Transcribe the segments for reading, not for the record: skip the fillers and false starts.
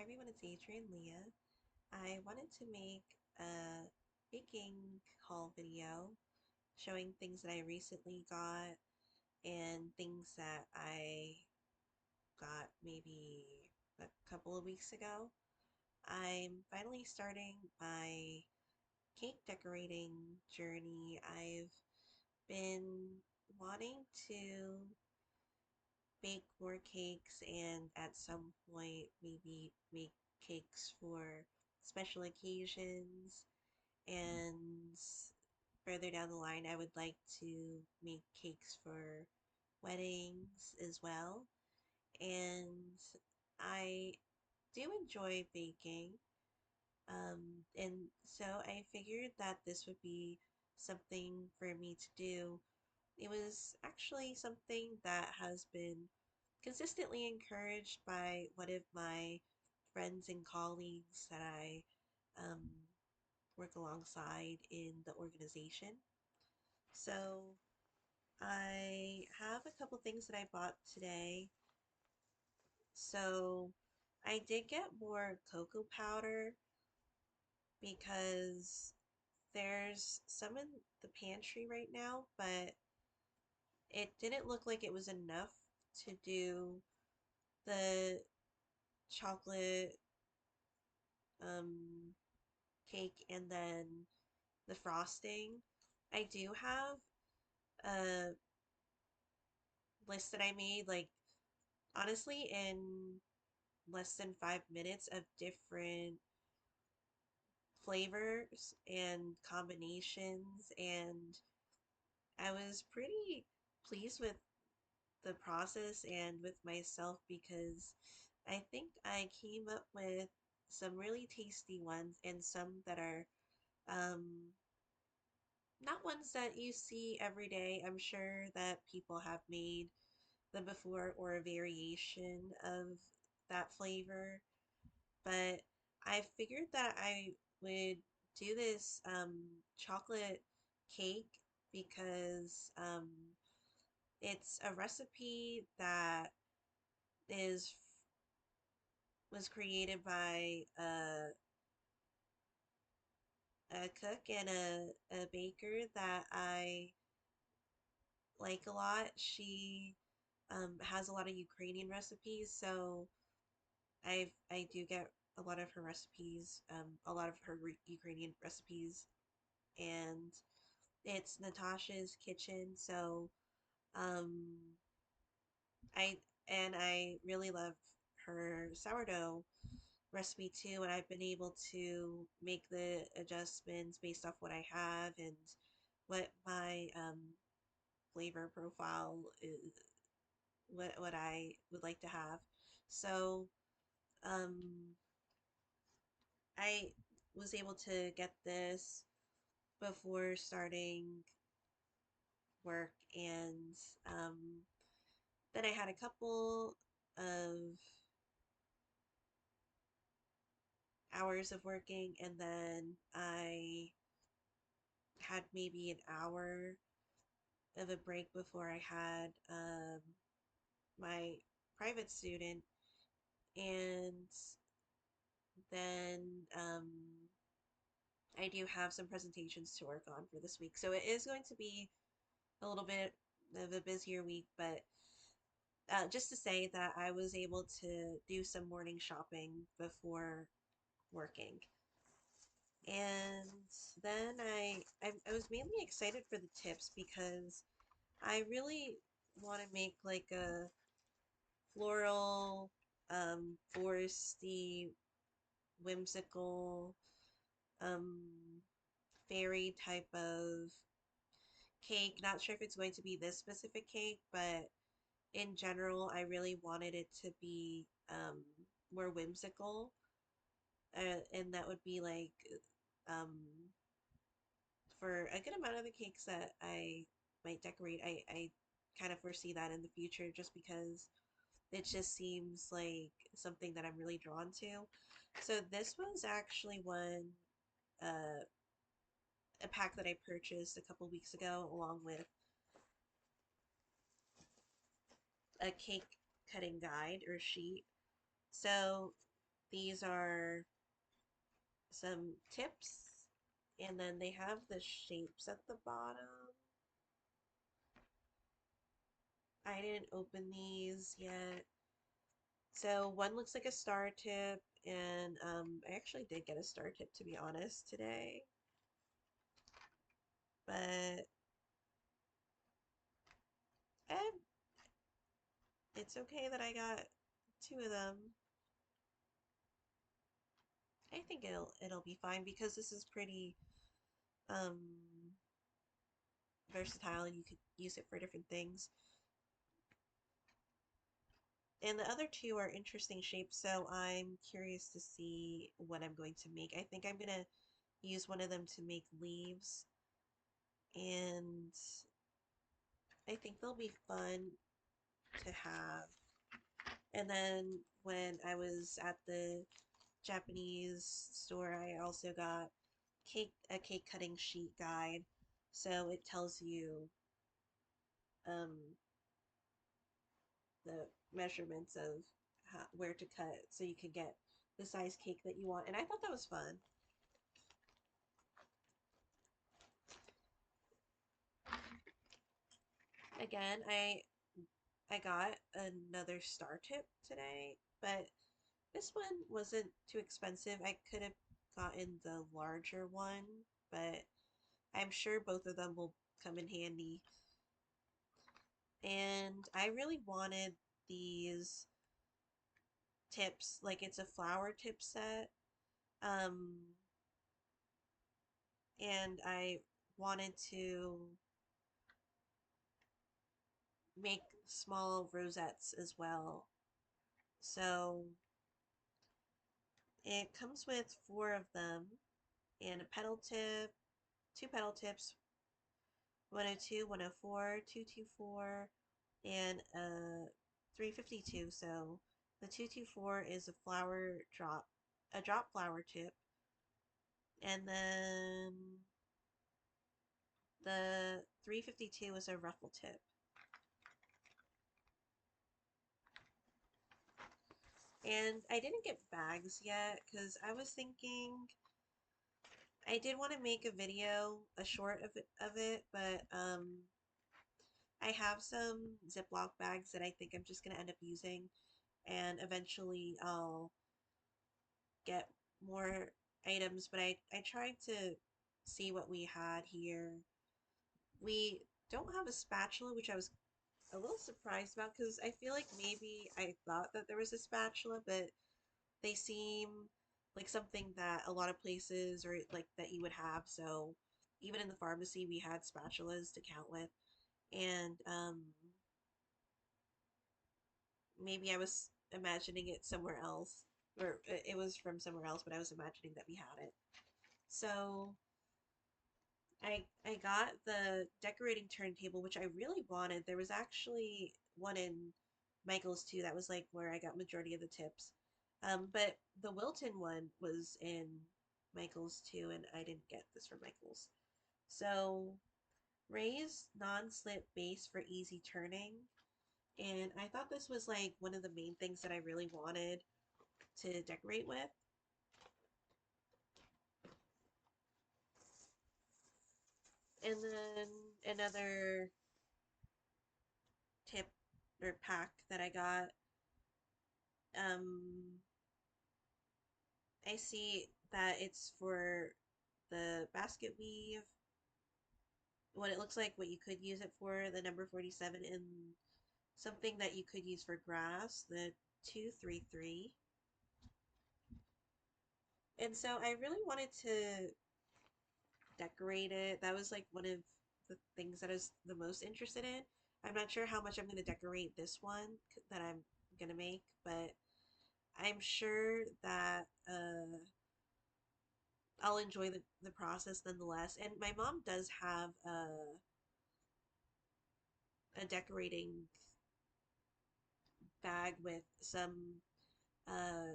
Hi everyone, it's Adrian Leah. I wanted to make a baking haul video showing things that I recently got and things that I got maybe a couple of weeks ago. I'm finally starting my cake decorating journey. I've been wanting to bake more cakes and at some point maybe make cakes for special occasions, and further down the line I would like to make cakes for weddings as well. And I do enjoy baking, and so I figured that this would be something for me to do. It was actually something that has been consistently encouraged by one of my friends and colleagues that I um, work alongside in the organization. So I have a couple things that I bought today. So I did get more cocoa powder because there's some in the pantry right now, but it didn't look like it was enough to do the chocolate um, cake and then the frosting. I do have a list that I made, like, honestly, in less than 5 minutes of different flavors and combinations, and I was pretty pleased with the process and with myself because I think I came up with some really tasty ones and some that are um, not ones that you see every day. I'm sure that people have made them before or a variation of that flavor, but I figured that I would do this chocolate cake because it's a recipe that is was created by a cook and a baker that I like a lot. She has a lot of Ukrainian recipes, so I do get a lot of her recipes, a lot of her Ukrainian recipes, and it's Natasha's Kitchen. So um, I I really love her sourdough recipe too, and I've been able to make the adjustments based off what I have and what my flavor profile is, what I would like to have. So um, I was able to get this before starting work, and um, then I had a couple of hours of working, and then I had maybe an hour of a break before I had my private student, and then I do have some presentations to work on for this week. So it is going to be a little bit of a busier week, but just to say that I was able to do some morning shopping before working. And then I was mainly excited for the tips because I really want to make like a floral, foresty, whimsical, um, fairy type of cake. Not sure if it's going to be this specific cake, but in general, I really wanted it to be more whimsical. And that would be like um, for a good amount of the cakes that I might decorate, I kind of foresee that in the future just because it just seems like something that I'm really drawn to. So this was actually uh, a pack that I purchased a couple weeks ago along with a cake cutting guide or sheet. So these are some tips, and then they have the shapes at the bottom. I didn't open these yet. So one looks like a star tip, and I actually did get a star tip to be honest today, but eh, it's okay that I got two of them. I think it'll be fine because this is pretty um versatile and you could use it for different things. And the other two are interesting shapes, so I'm curious to see what I'm going to make. I think I'm gonna use one of them to make leaves, and I think they'll be fun to have. And then when I was at the Japanese store, I also got a cake cutting sheet guide. So it tells you um, the measurements of where to cut so you can get the size cake that you want. And I thought that was fun. Again, I got another star tip today, but this one wasn't too expensive. I could have gotten the larger one, but I'm sure both of them will come in handy. And I really wanted these tips, like it's a flower tip set. Um, and I wanted to make small rosettes as well. So it comes with four of them and a petal tip, two petal tips, 102, 104, 224, and a 352. So the 224 is a drop flower tip, and then the 352 is a ruffle tip. And I didn't get bags yet because I was thinking I did want to make a video, a short of it, but I have some Ziploc bags that I think I'm just gonna end up using, and eventually I'll get more items. But I tried to see what we had here. We don't have a spatula, which I was a little surprised about because I feel like maybe I thought that there was a spatula, but they seem like something that a lot of places or like that you would have. So even in the pharmacy, we had spatulas to count with, and maybe I was imagining it somewhere else, or it was from somewhere else, but I was imagining that we had it. So I got the decorating turntable, which I really wanted. There was actually one in Michael's too. That was like where I got majority of the tips. But the Wilton one was in Michael's too, and I didn't get this from Michael's. So raised non-slip base for easy turning. And I thought this was like one of the main things that I really wanted to decorate with. And then another tip or pack that I got. Um, I see that it's for the basket weave, what it looks like, what you could use it for, the number 47, and something that you could use for grass, the 233. And so I really wanted to decorate it. That was like one of the things that I was the most interested in. I'm not sure how much I'm going to decorate this one that I'm going to make, but I'm sure that I'll enjoy the process nonetheless. And my mom does have a decorating bag with some uh,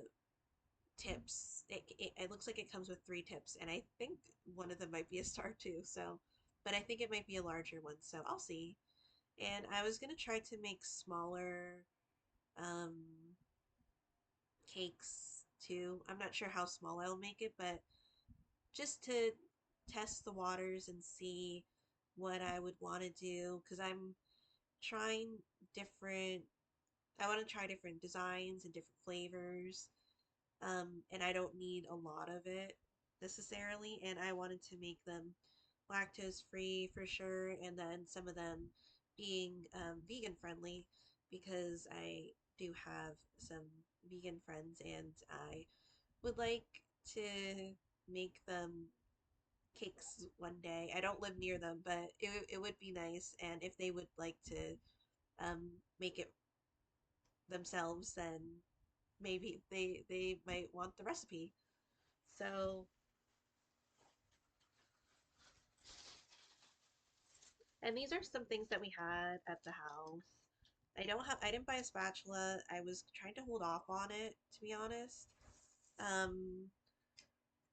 tips. It looks like it comes with three tips, and I think one of them might be a star too. So, but I think it might be a larger one. So I'll see. And I was gonna try to make smaller um, cakes too. I'm not sure how small I'll make it, but just to test the waters and see what I would want to do because I'm trying different I want to try different designs and different flavors. And I don't need a lot of it necessarily, and I wanted to make them lactose free for sure, and then some of them being vegan friendly because I do have some vegan friends and I would like to make them cakes one day. I don't live near them, but it would be nice, and if they would like to make it themselves, then maybe they might want the recipe. So, and these are some things that we had at the house. I didn't buy a spatula. I was trying to hold off on it, to be honest. Um,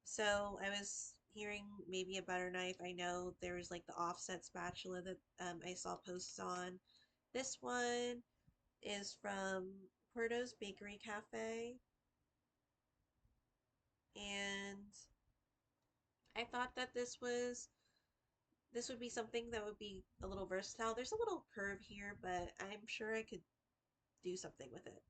so I was hearing maybe a butter knife. I know there was like the offset spatula that I saw posts on. This one is from Porto's Bakery Cafe, and I thought that this would be something that would be a little versatile. There's a little curve here, but I'm sure I could do something with it.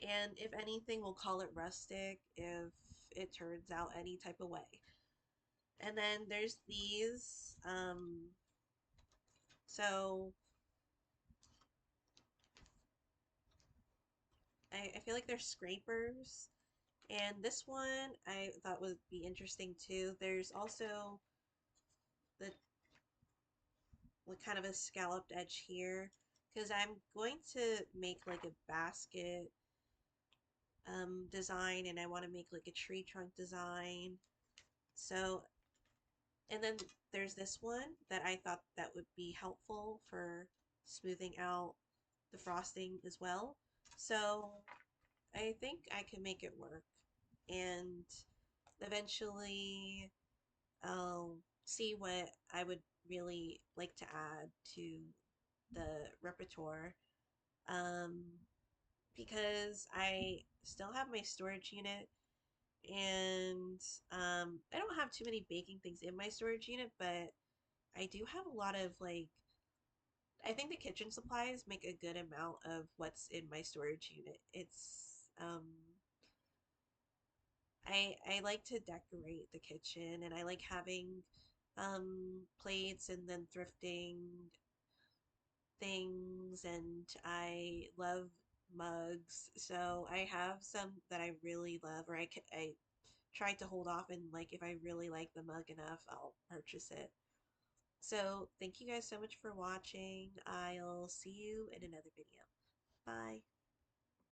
And if anything, we'll call it rustic if it turns out any type of way. And then there's these. So I feel like they're scrapers. And this one I thought would be interesting too. There's also the like kind of a scalloped edge here because I'm going to make like a basket design and I want to make like a tree trunk design. So, and then there's this one that I thought that would be helpful for smoothing out the frosting as well. So I think I can make it work. And eventually I'll see what I would really like to add to the repertoire. Um, because I still have my storage unit and I don't have too many baking things in my storage unit, but I do have a lot of like I think the kitchen supplies make a good amount of what's in my storage unit. I like to decorate the kitchen and I like having plates and then thrifting things and I love mugs. So I have some that I really love or I try to hold off and like if I really like the mug enough, I'll purchase it. So thank you guys so much for watching. I'll see you in another video. Bye.